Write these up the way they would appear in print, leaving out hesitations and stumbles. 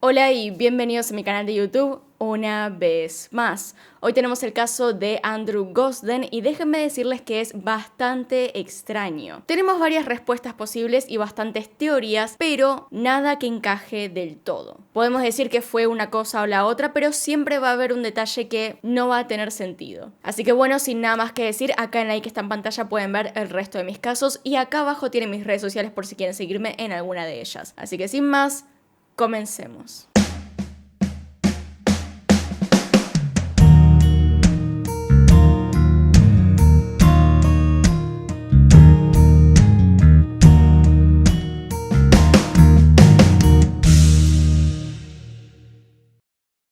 Hola y bienvenidos a mi canal de YouTube una vez más. Hoy tenemos el caso de Andrew Gosden y déjenme decirles que es bastante extraño. Tenemos varias respuestas posibles y bastantes teorías, pero nada que encaje del todo. Podemos decir que fue una cosa o la otra, pero siempre va a haber un detalle que no va a tener sentido. Así que bueno, sin nada más que decir, acá en la que está en pantalla pueden ver el resto de mis casos y acá abajo tienen mis redes sociales por si quieren seguirme en alguna de ellas. Así que sin más, comencemos.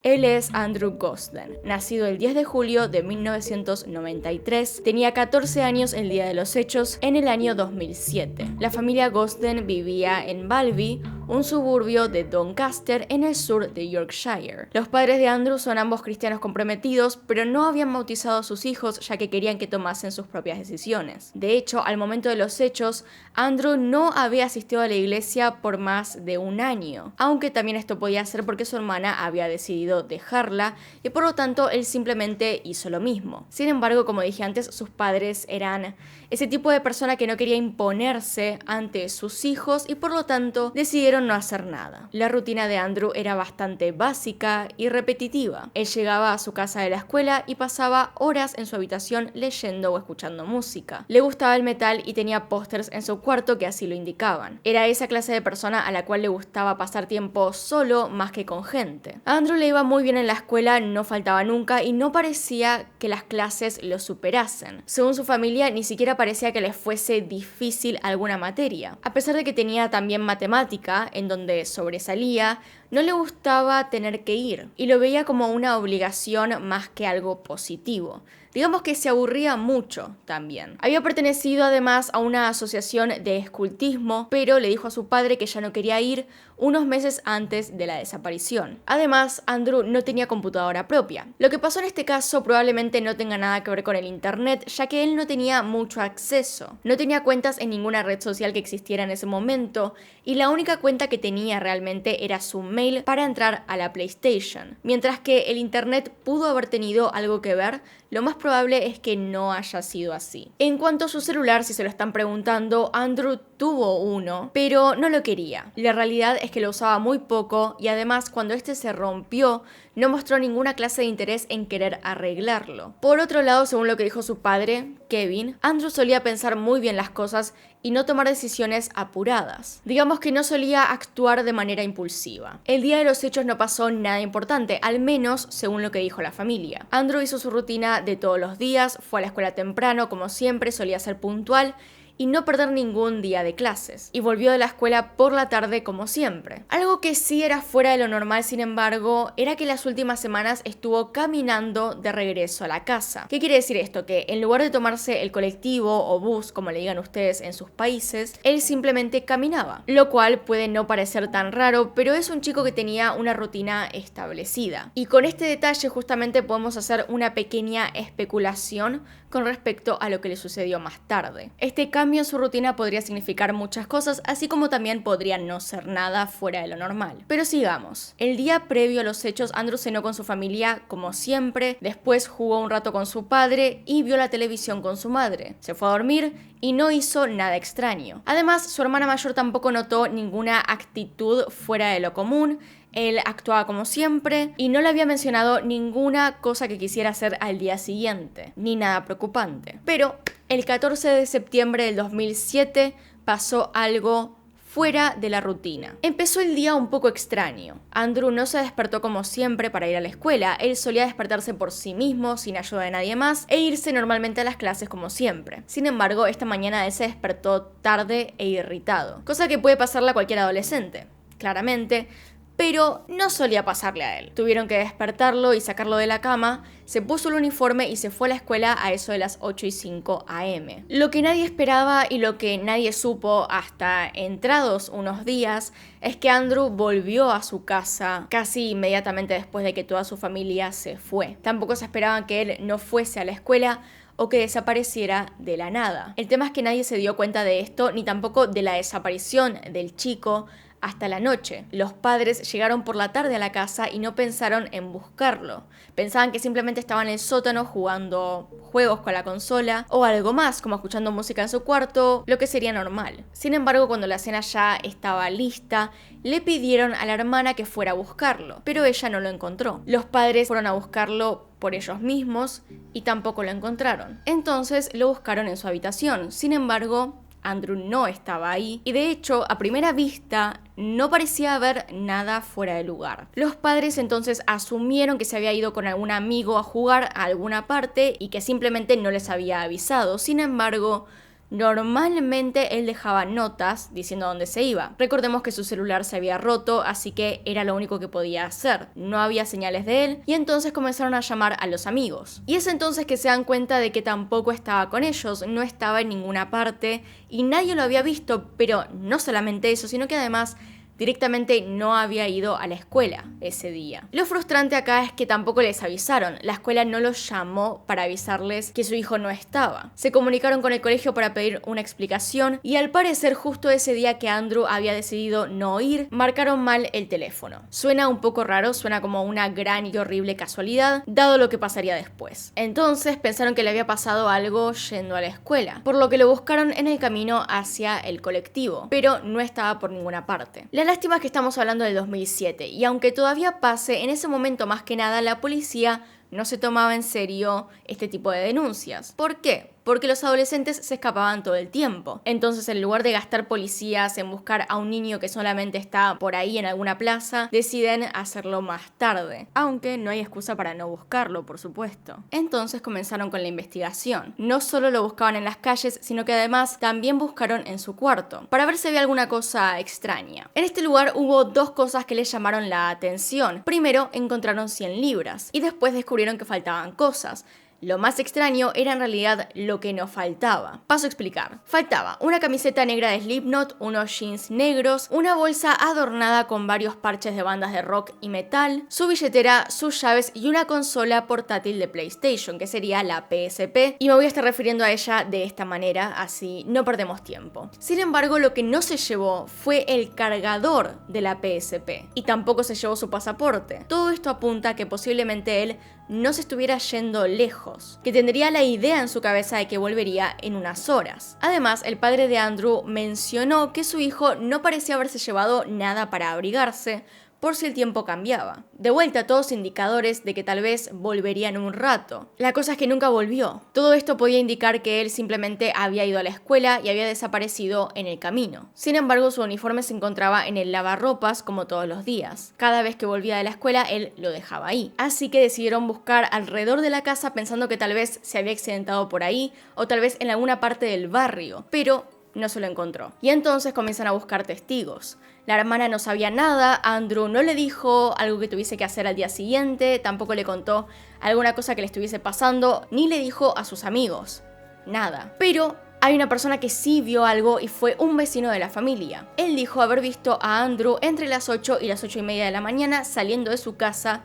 Él es Andrew Gosden, nacido el 10 de julio de 1993, tenía 14 años el día de los hechos en el año 2007. La familia Gosden vivía en Balby, un suburbio de Doncaster en el sur de Yorkshire. Los padres de Andrew son ambos cristianos comprometidos, pero no habían bautizado a sus hijos ya que querían que tomasen sus propias decisiones. De hecho, al momento de los hechos, Andrew no había asistido a la iglesia por más de un año, aunque también esto podía ser porque su hermana había decidido dejarla y por lo tanto él simplemente hizo lo mismo. Sin embargo, como dije antes, sus padres eran ese tipo de persona que no quería imponerse ante sus hijos y por lo tanto decidieron no hacer nada. La rutina de Andrew era bastante básica y repetitiva. Él llegaba a su casa de la escuela y pasaba horas en su habitación leyendo o escuchando música. Le gustaba el metal y tenía pósters en su cuarto que así lo indicaban. Era esa clase de persona a la cual le gustaba pasar tiempo solo más que con gente. A Andrew le iba muy bien en la escuela, no faltaba nunca y no parecía que las clases lo superasen. Según su familia, ni siquiera parecía que les fuese difícil alguna materia. A pesar de que tenía también matemática, en donde sobresalía, no le gustaba tener que ir y lo veía como una obligación más que algo positivo. Digamos que se aburría mucho también. Había pertenecido además a una asociación de escultismo, pero le dijo a su padre que ya no quería ir unos meses antes de la desaparición. Además, Andrew no tenía computadora propia. Lo que pasó en este caso probablemente no tenga nada que ver con el internet, ya que él no tenía mucho acceso. No tenía cuentas en ninguna red social que existiera en ese momento, y la única cuenta que tenía realmente era su mail para entrar a la PlayStation. Mientras que el internet pudo haber tenido algo que ver, lo más probable es que no haya sido así. En cuanto a su celular, si se lo están preguntando, Andrew tuvo uno, pero no lo quería. La realidad es que lo usaba muy poco y además cuando este se rompió, no mostró ninguna clase de interés en querer arreglarlo. Por otro lado, según lo que dijo su padre, Kevin, Andrew solía pensar muy bien las cosas y no tomar decisiones apuradas. Digamos que no solía actuar de manera impulsiva. El día de los hechos no pasó nada importante, al menos según lo que dijo la familia. Andrew hizo su rutina de todos los días, fue a la escuela temprano, como siempre, solía ser puntual y no perder ningún día de clases. Y volvió de la escuela por la tarde como siempre. Algo que sí era fuera de lo normal, sin embargo, era que las últimas semanas estuvo caminando de regreso a la casa. ¿Qué quiere decir esto? Que en lugar de tomarse el colectivo o bus, como le digan ustedes en sus países, él simplemente caminaba. Lo cual puede no parecer tan raro, pero es un chico que tenía una rutina establecida. Y con este detalle justamente podemos hacer una pequeña especulación con respecto a lo que le sucedió más tarde. Este cambio en su rutina podría significar muchas cosas, así como también podría no ser nada fuera de lo normal. Pero sigamos. El día previo a los hechos, Andrew cenó con su familia como siempre, después jugó un rato con su padre y vio la televisión con su madre. Se fue a dormir y no hizo nada extraño. Además, su hermana mayor tampoco notó ninguna actitud fuera de lo común. Él actuaba como siempre y no le había mencionado ninguna cosa que quisiera hacer al día siguiente, ni nada preocupante. Pero el 14 de septiembre del 2007 pasó algo fuera de la rutina. Empezó el día un poco extraño. Andrew no se despertó como siempre para ir a la escuela. Él solía despertarse por sí mismo, sin ayuda de nadie más, e irse normalmente a las clases como siempre. Sin embargo, esta mañana él se despertó tarde e irritado, cosa que puede pasarle a cualquier adolescente, claramente, pero no solía pasarle a él. Tuvieron que despertarlo y sacarlo de la cama, se puso el uniforme y se fue a la escuela a eso de las 8:05 am. Lo que nadie esperaba y lo que nadie supo hasta entrados unos días es que Andrew volvió a su casa casi inmediatamente después de que toda su familia se fue. Tampoco se esperaban que él no fuese a la escuela o que desapareciera de la nada. El tema es que nadie se dio cuenta de esto, ni tampoco de la desaparición del chico, hasta la noche. Los padres llegaron por la tarde a la casa y no pensaron en buscarlo. Pensaban que simplemente estaba en el sótano jugando juegos con la consola o algo más, como escuchando música en su cuarto, lo que sería normal. Sin embargo, cuando la cena ya estaba lista, le pidieron a la hermana que fuera a buscarlo, pero ella no lo encontró. Los padres fueron a buscarlo por ellos mismos y tampoco lo encontraron. Entonces lo buscaron en su habitación. Sin embargo, Andrew no estaba ahí y de hecho a primera vista no parecía haber nada fuera de lugar. Los padres entonces asumieron que se había ido con algún amigo a jugar a alguna parte y que simplemente no les había avisado. Sin embargo, normalmente él dejaba notas diciendo dónde se iba. Recordemos que su celular se había roto, así que era lo único que podía hacer. No había señales de él y entonces comenzaron a llamar a los amigos. Y es entonces que se dan cuenta de que tampoco estaba con ellos, no estaba en ninguna parte y nadie lo había visto, pero no solamente eso, sino que además directamente no había ido a la escuela ese día. Lo frustrante acá es que tampoco les avisaron. La escuela no los llamó para avisarles que su hijo no estaba. Se comunicaron con el colegio para pedir una explicación y al parecer justo ese día que Andrew había decidido no ir, marcaron mal el teléfono. Suena un poco raro, suena como una gran y horrible casualidad, dado lo que pasaría después. Entonces pensaron que le había pasado algo yendo a la escuela, por lo que lo buscaron en el camino hacia el colectivo, pero no estaba por ninguna parte. La lástima es que estamos hablando del 2007 y aunque todavía pase, en ese momento más que nada la policía no se tomaba en serio este tipo de denuncias. ¿Por qué? Porque los adolescentes se escapaban todo el tiempo. Entonces, en lugar de gastar policías en buscar a un niño que solamente está por ahí en alguna plaza, deciden hacerlo más tarde. Aunque no hay excusa para no buscarlo, por supuesto. Entonces comenzaron con la investigación. No solo lo buscaban en las calles, sino que además también buscaron en su cuarto, para ver si había alguna cosa extraña. En este lugar hubo dos cosas que les llamaron la atención. Primero, encontraron 100 libras y después descubrieron que faltaban cosas. Lo más extraño era en realidad lo que no faltaba. Paso a explicar. Faltaba una camiseta negra de Slipknot, unos jeans negros, una bolsa adornada con varios parches de bandas de rock y metal, su billetera, sus llaves y una consola portátil de PlayStation, que sería la PSP, y me voy a estar refiriendo a ella de esta manera, así no perdemos tiempo. Sin embargo, lo que no se llevó fue el cargador de la PSP, y tampoco se llevó su pasaporte. Todo esto apunta a que posiblemente él no se estuviera yendo lejos, que tendría la idea en su cabeza de que volvería en unas horas. Además, el padre de Andrew mencionó que su hijo no parecía haberse llevado nada para abrigarse, por si el tiempo cambiaba. De vuelta, todos indicadores de que tal vez volvería en un rato. La cosa es que nunca volvió. Todo esto podía indicar que él simplemente había ido a la escuela y había desaparecido en el camino. Sin embargo, su uniforme se encontraba en el lavarropas como todos los días. Cada vez que volvía de la escuela, él lo dejaba ahí. Así que decidieron buscar alrededor de la casa pensando que tal vez se había accidentado por ahí o tal vez en alguna parte del barrio, pero no se lo encontró. Y entonces comienzan a buscar testigos. La hermana no sabía nada, Andrew no le dijo algo que tuviese que hacer al día siguiente, tampoco le contó alguna cosa que le estuviese pasando, ni le dijo a sus amigos. Nada. Pero hay una persona que sí vio algo y fue un vecino de la familia. Él dijo haber visto a Andrew entre las 8 y las 8:30 de la mañana saliendo de su casa,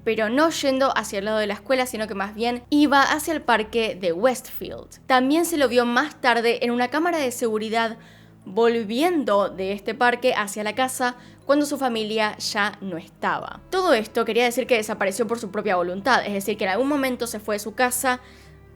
pero no yendo hacia el lado de la escuela, sino que más bien iba hacia el parque de Westfield. También se lo vio más tarde en una cámara de seguridad volviendo de este parque hacia la casa cuando su familia ya no estaba. Todo esto quería decir que desapareció por su propia voluntad, es decir, que en algún momento se fue de su casa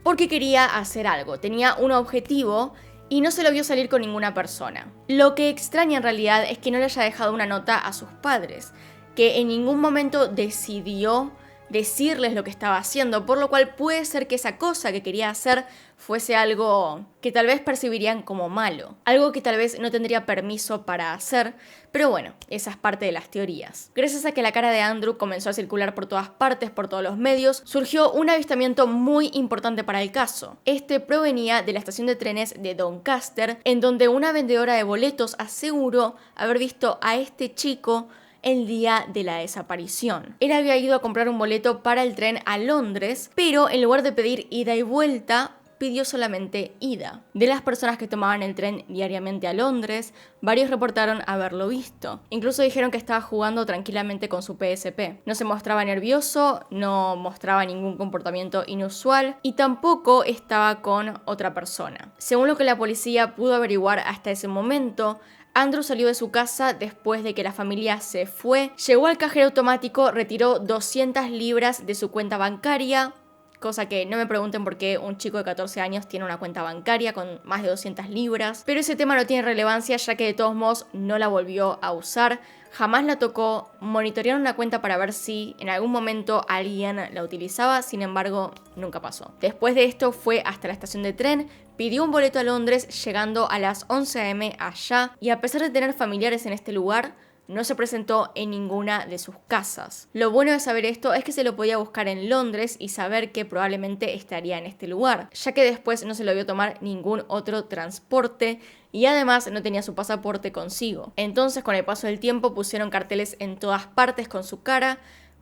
porque quería hacer algo, tenía un objetivo y no se lo vio salir con ninguna persona. Lo que extraña en realidad es que no le haya dejado una nota a sus padres, que en ningún momento decidió decirles lo que estaba haciendo, por lo cual puede ser que esa cosa que quería hacer fuese algo que tal vez percibirían como malo, algo que tal vez no tendría permiso para hacer, pero bueno, esa es parte de las teorías. Gracias a que la cara de Andrew comenzó a circular por todas partes, por todos los medios, surgió un avistamiento muy importante para el caso. Este provenía de la estación de trenes de Doncaster, en donde una vendedora de boletos aseguró haber visto a este chico el día de la desaparición. Él había ido a comprar un boleto para el tren a Londres, pero en lugar de pedir ida y vuelta, pidió solamente ida. De las personas que tomaban el tren diariamente a Londres, varios reportaron haberlo visto. Incluso dijeron que estaba jugando tranquilamente con su PSP. No se mostraba nervioso, no mostraba ningún comportamiento inusual y tampoco estaba con otra persona. Según lo que la policía pudo averiguar hasta ese momento, Andrew salió de su casa después de que la familia se fue, llegó al cajero automático, retiró 200 libras de su cuenta bancaria, cosa que no me pregunten por qué un chico de 14 años tiene una cuenta bancaria con más de 200 libras, pero ese tema no tiene relevancia ya que de todos modos no la volvió a usar, jamás la tocó, monitorearon la cuenta para ver si en algún momento alguien la utilizaba, sin embargo nunca pasó. Después de esto fue hasta la estación de tren, pidió un boleto a Londres llegando a las 11 a.m. allá y a pesar de tener familiares en este lugar, no se presentó en ninguna de sus casas. Lo bueno de saber esto es que se lo podía buscar en Londres y saber que probablemente estaría en este lugar, ya que después no se lo vio tomar ningún otro transporte y además no tenía su pasaporte consigo. Entonces con el paso del tiempo pusieron carteles en todas partes con su cara,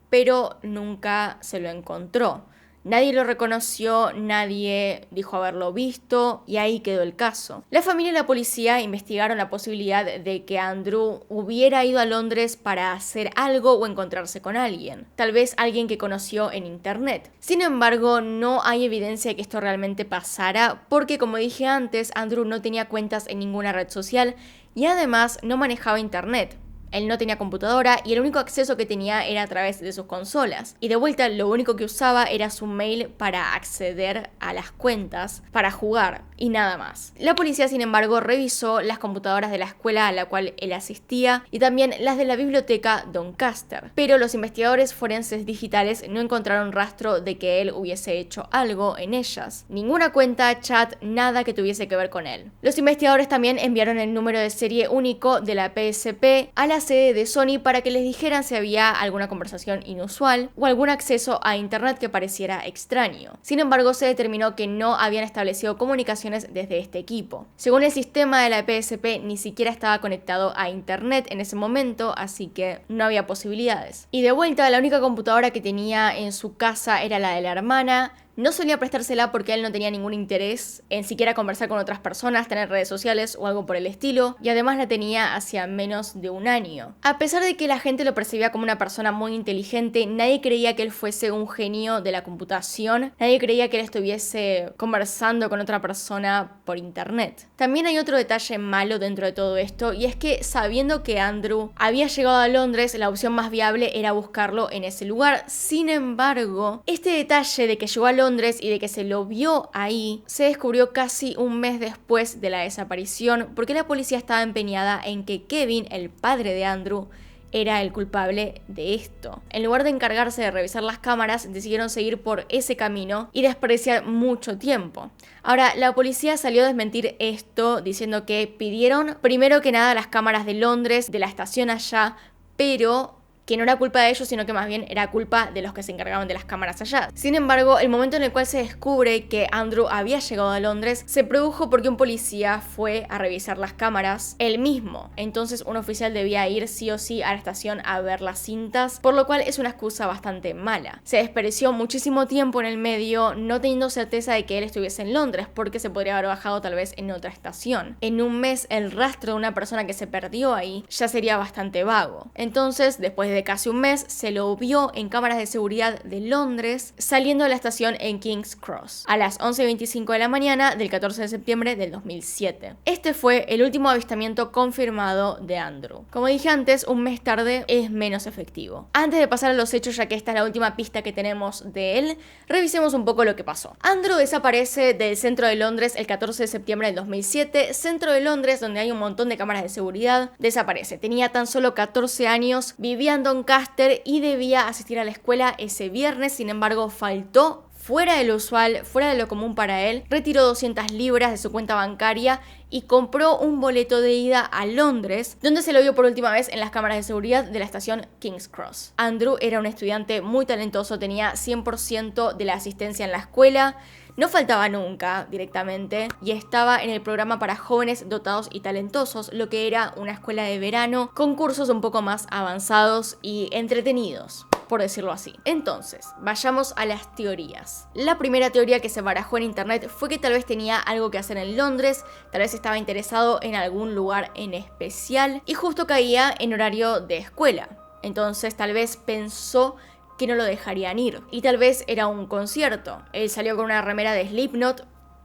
pero nunca se lo encontró. Nadie lo reconoció, nadie dijo haberlo visto y ahí quedó el caso. La familia y la policía investigaron la posibilidad de que Andrew hubiera ido a Londres para hacer algo o encontrarse con alguien. Tal vez alguien que conoció en internet. Sin embargo, no hay evidencia de que esto realmente pasara porque, como dije antes, Andrew no tenía cuentas en ninguna red social y además no manejaba internet. Él no tenía computadora y el único acceso que tenía era a través de sus consolas. Y de vuelta, lo único que usaba era su mail para acceder a las cuentas, para jugar y nada más. La policía, sin embargo, revisó las computadoras de la escuela a la cual él asistía y también las de la biblioteca Doncaster. Pero los investigadores forenses digitales no encontraron rastro de que él hubiese hecho algo en ellas. Ninguna cuenta, chat, nada que tuviese que ver con él. Los investigadores también enviaron el número de serie único de la PSP a la sede de Sony para que les dijeran si había alguna conversación inusual o algún acceso a internet que pareciera extraño. Sin embargo, se determinó que no habían establecido comunicaciones desde este equipo. Según el sistema de la PSP, ni siquiera estaba conectado a internet en ese momento, así que no había posibilidades. Y de vuelta, la única computadora que tenía en su casa era la de la hermana. No solía prestársela porque él no tenía ningún interés en siquiera conversar con otras personas, tener redes sociales o algo por el estilo, y además la tenía hacía menos de un año. A pesar de que la gente lo percibía como una persona muy inteligente, nadie creía que él fuese un genio de la computación, nadie creía que él estuviese conversando con otra persona por internet. También hay otro detalle malo dentro de todo esto, y es que sabiendo que Andrew había llegado a Londres, la opción más viable era buscarlo en ese lugar. Sin embargo, este detalle de que llegó a Londres y de que se lo vio ahí, se descubrió casi un mes después de la desaparición porque la policía estaba empeñada en que Kevin, el padre de Andrew, era el culpable de esto. En lugar de encargarse de revisar las cámaras, decidieron seguir por ese camino y desperdiciar mucho tiempo. Ahora, la policía salió a desmentir esto diciendo que pidieron primero que nada las cámaras de Londres, de la estación allá, pero que no era culpa de ellos, sino que más bien era culpa de los que se encargaban de las cámaras allá. Sin embargo, el momento en el cual se descubre que Andrew había llegado a Londres se produjo porque un policía fue a revisar las cámaras él mismo. Entonces un oficial debía ir sí o sí a la estación a ver las cintas, por lo cual es una excusa bastante mala. Se desperdició muchísimo tiempo en el medio, no teniendo certeza de que él estuviese en Londres, porque se podría haber bajado tal vez en otra estación. En un mes, el rastro de una persona que se perdió ahí ya sería bastante vago. Entonces, después de casi un mes, se lo vio en cámaras de seguridad de Londres saliendo de la estación en King's Cross a las 11:25 de la mañana del 14 de septiembre del 2007. Este fue el último avistamiento confirmado de Andrew. Como dije antes, un mes tarde es menos efectivo. Antes de pasar a los hechos, ya que esta es la última pista que tenemos de él, revisemos un poco lo que pasó. Andrew desaparece del centro de Londres el 14 de septiembre del 2007, centro de Londres donde hay un montón de cámaras de seguridad. Desaparece, tenía tan solo 14 años, vivía en Doncaster y debía asistir a la escuela ese viernes, sin embargo faltó. Fuera de lo usual, fuera de lo común para él, retiró 200 libras de su cuenta bancaria y compró un boleto de ida a Londres, donde se lo vio por última vez en las cámaras de seguridad de la estación King's Cross. Andrew era un estudiante muy talentoso, tenía 100% de la asistencia en la escuela, no faltaba nunca directamente y estaba en el programa para jóvenes dotados y talentosos, lo que era una escuela de verano con cursos un poco más avanzados y entretenidos, por decirlo así. Entonces, vayamos a las teorías. La primera teoría que se barajó en internet fue que tal vez tenía algo que hacer en Londres, tal vez estaba interesado en algún lugar en especial y justo caía en horario de escuela. Entonces tal vez pensó que no lo dejarían ir y tal vez era un concierto. Él salió con una remera de Slipknot,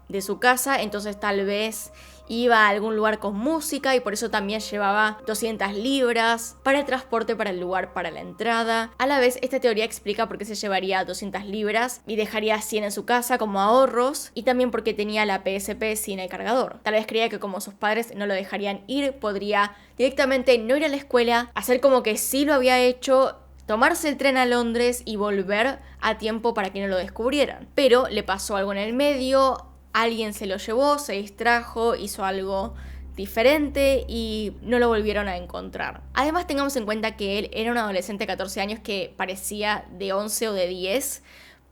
de su casa, entonces tal vez iba a algún lugar con música y por eso también llevaba 200 libras para el transporte para el lugar, para la entrada. A la vez, esta teoría explica por qué se llevaría 200 libras y dejaría 100 en su casa como ahorros, y también porque tenía la PSP sin el cargador. Tal vez creía que como sus padres no lo dejarían ir, podría directamente no ir a la escuela, hacer como que sí lo había hecho, tomarse el tren a Londres y volver a tiempo para que no lo descubrieran. Pero le pasó algo en el medio, alguien se lo llevó, se distrajo, hizo algo diferente y no lo volvieron a encontrar. Además, tengamos en cuenta que él era un adolescente de 14 años que parecía de 11 o de 10.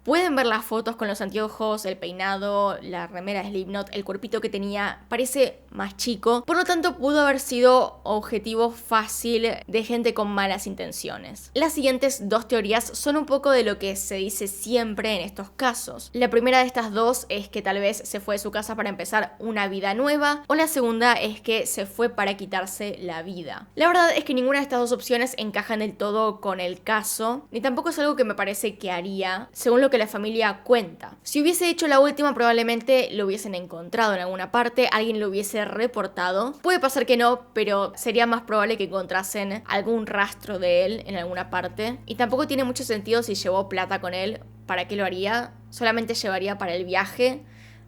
Pueden ver las fotos con los anteojos, el peinado, la remera de Slipknot, el cuerpito que tenía, parece más chico. Por lo tanto, pudo haber sido objetivo fácil de gente con malas intenciones. Las siguientes dos teorías son un poco de lo que se dice siempre en estos casos. La primera de estas dos es que tal vez se fue de su casa para empezar una vida nueva, o la segunda es que se fue para quitarse la vida. La verdad es que ninguna de estas dos opciones encajan del todo con el caso, ni tampoco es algo que me parece que haría, según lo que la familia cuenta. Si hubiese hecho la última, probablemente lo hubiesen encontrado en alguna parte, alguien lo hubiese reportado. Puede pasar que no, pero sería más probable que encontrasen algún rastro de él en alguna parte. Y tampoco tiene mucho sentido si llevó plata con él. ¿Para qué lo haría? Solamente llevaría para el viaje,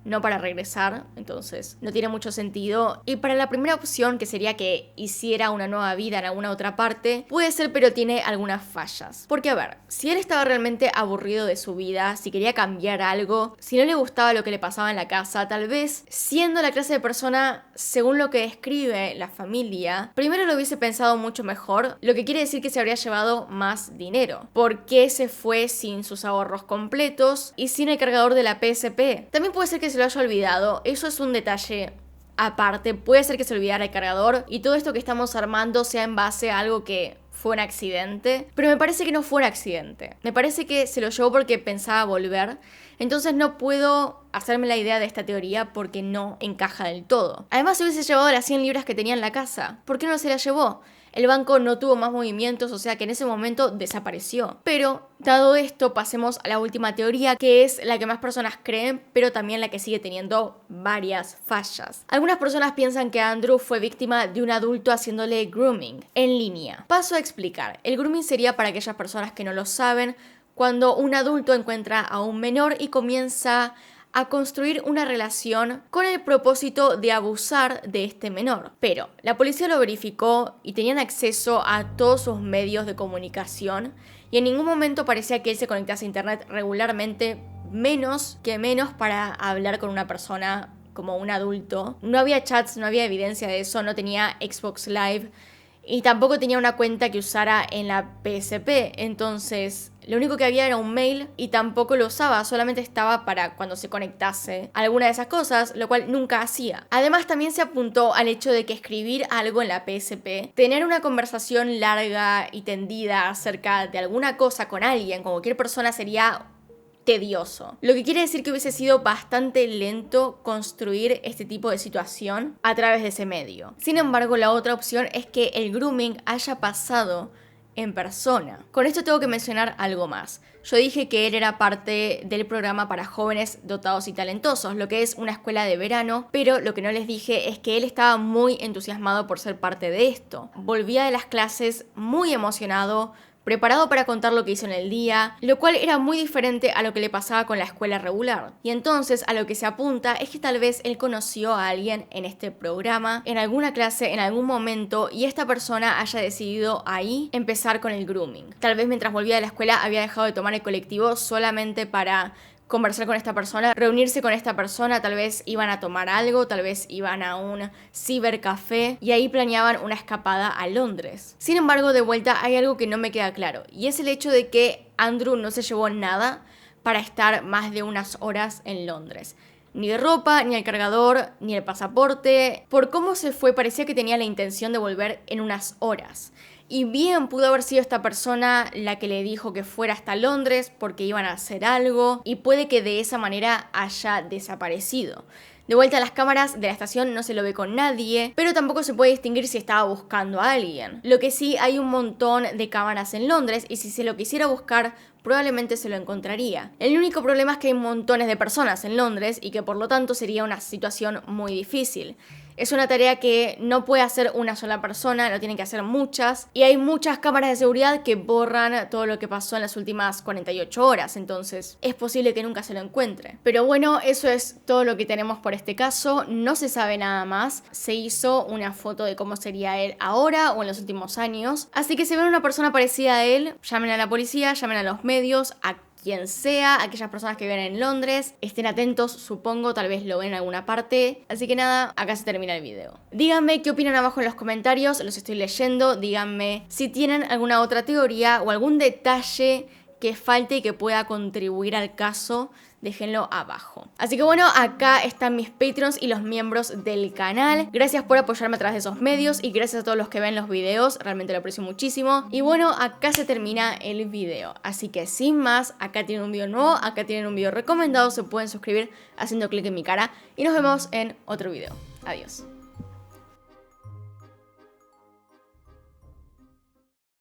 no para regresar, entonces no tiene mucho sentido. Y para la primera opción, que sería que hiciera una nueva vida en alguna otra parte, puede ser, pero tiene algunas fallas. Porque a ver, si él estaba realmente aburrido de su vida, si quería cambiar algo, si no le gustaba lo que le pasaba en la casa, tal vez siendo la clase de persona, según lo que describe la familia, primero lo hubiese pensado mucho mejor, lo que quiere decir que se habría llevado más dinero. ¿Por qué se fue sin sus ahorros completos y sin el cargador de la PSP? También puede ser que se lo haya olvidado, eso es un detalle aparte, puede ser que se olvidara el cargador y todo esto que estamos armando sea en base a algo que fue un accidente, pero me parece que no fue un accidente, me parece que se lo llevó porque pensaba volver, entonces no puedo hacerme la idea de esta teoría porque no encaja del todo. Además, si hubiese llevado las 100 libras que tenía en la casa, ¿por qué no se las llevó? El banco no tuvo más movimientos, o sea que en ese momento desapareció. Pero, dado esto, pasemos a la última teoría, que es la que más personas creen, pero también la que sigue teniendo varias fallas. Algunas personas piensan que Andrew fue víctima de un adulto haciéndole grooming en línea. Paso a explicar. El grooming sería, para aquellas personas que no lo saben, cuando un adulto encuentra a un menor y comienza a construir una relación con el propósito de abusar de este menor. Pero la policía lo verificó y tenían acceso a todos sus medios de comunicación y en ningún momento parecía que él se conectase a internet regularmente, menos para hablar con una persona como un adulto. No había chats, no había evidencia de eso, no tenía Xbox Live y tampoco tenía una cuenta que usara en la PSP, entonces lo único que había era un mail y tampoco lo usaba, solamente estaba para cuando se conectase a alguna de esas cosas, lo cual nunca hacía. Además, también se apuntó al hecho de que escribir algo en la PSP, tener una conversación larga y tendida acerca de alguna cosa con alguien, con cualquier persona, sería tedioso. Lo que quiere decir que hubiese sido bastante lento construir este tipo de situación a través de ese medio. Sin embargo, la otra opción es que el grooming haya pasado en persona. Con esto tengo que mencionar algo más. Yo dije que él era parte del programa para jóvenes dotados y talentosos, lo que es una escuela de verano, pero lo que no les dije es que él estaba muy entusiasmado por ser parte de esto. Volvía de las clases muy emocionado, preparado para contar lo que hizo en el día, lo cual era muy diferente a lo que le pasaba con la escuela regular. Y entonces a lo que se apunta es que tal vez él conoció a alguien en este programa, en alguna clase, en algún momento, y esta persona haya decidido ahí empezar con el grooming. Tal vez mientras volvía de la escuela había dejado de tomar el colectivo solamente para conversar con esta persona, reunirse con esta persona, tal vez iban a tomar algo, tal vez iban a un cibercafé y ahí planeaban una escapada a Londres. Sin embargo, de vuelta hay algo que no me queda claro y es el hecho de que Andrew no se llevó nada para estar más de unas horas en Londres. Ni de ropa, ni el cargador, ni el pasaporte. Por cómo se fue, parecía que tenía la intención de volver en unas horas. Y bien pudo haber sido esta persona la que le dijo que fuera hasta Londres porque iban a hacer algo y puede que de esa manera haya desaparecido. De vuelta a las cámaras de la estación no se lo ve con nadie, pero tampoco se puede distinguir si estaba buscando a alguien. Lo que sí, hay un montón de cámaras en Londres y si se lo quisiera buscar, probablemente se lo encontraría. El único problema es que hay montones de personas en Londres y que por lo tanto sería una situación muy difícil. Es una tarea que no puede hacer una sola persona, lo tienen que hacer muchas. Y hay muchas cámaras de seguridad que borran todo lo que pasó en las últimas 48 horas. Entonces es posible que nunca se lo encuentre. Pero bueno, eso es todo lo que tenemos por este caso. No se sabe nada más. Se hizo una foto de cómo sería él ahora o en los últimos años. Así que si ven una persona parecida a él, llamen a la policía, llamen a los medios, a quien sea, aquellas personas que viven en Londres, estén atentos, supongo, tal vez lo ven en alguna parte. Así que nada, acá se termina el video. Díganme qué opinan abajo en los comentarios, los estoy leyendo. Díganme si tienen alguna otra teoría o algún detalle que falte y que pueda contribuir al caso. Déjenlo abajo. Así que bueno, acá están mis Patreons y los miembros del canal. Gracias por apoyarme a través de esos medios y gracias a todos los que ven los videos. Realmente lo aprecio muchísimo. Y bueno, acá se termina el video. Así que sin más, acá tienen un video nuevo, acá tienen un video recomendado. Se pueden suscribir haciendo clic en mi cara y nos vemos en otro video. Adiós.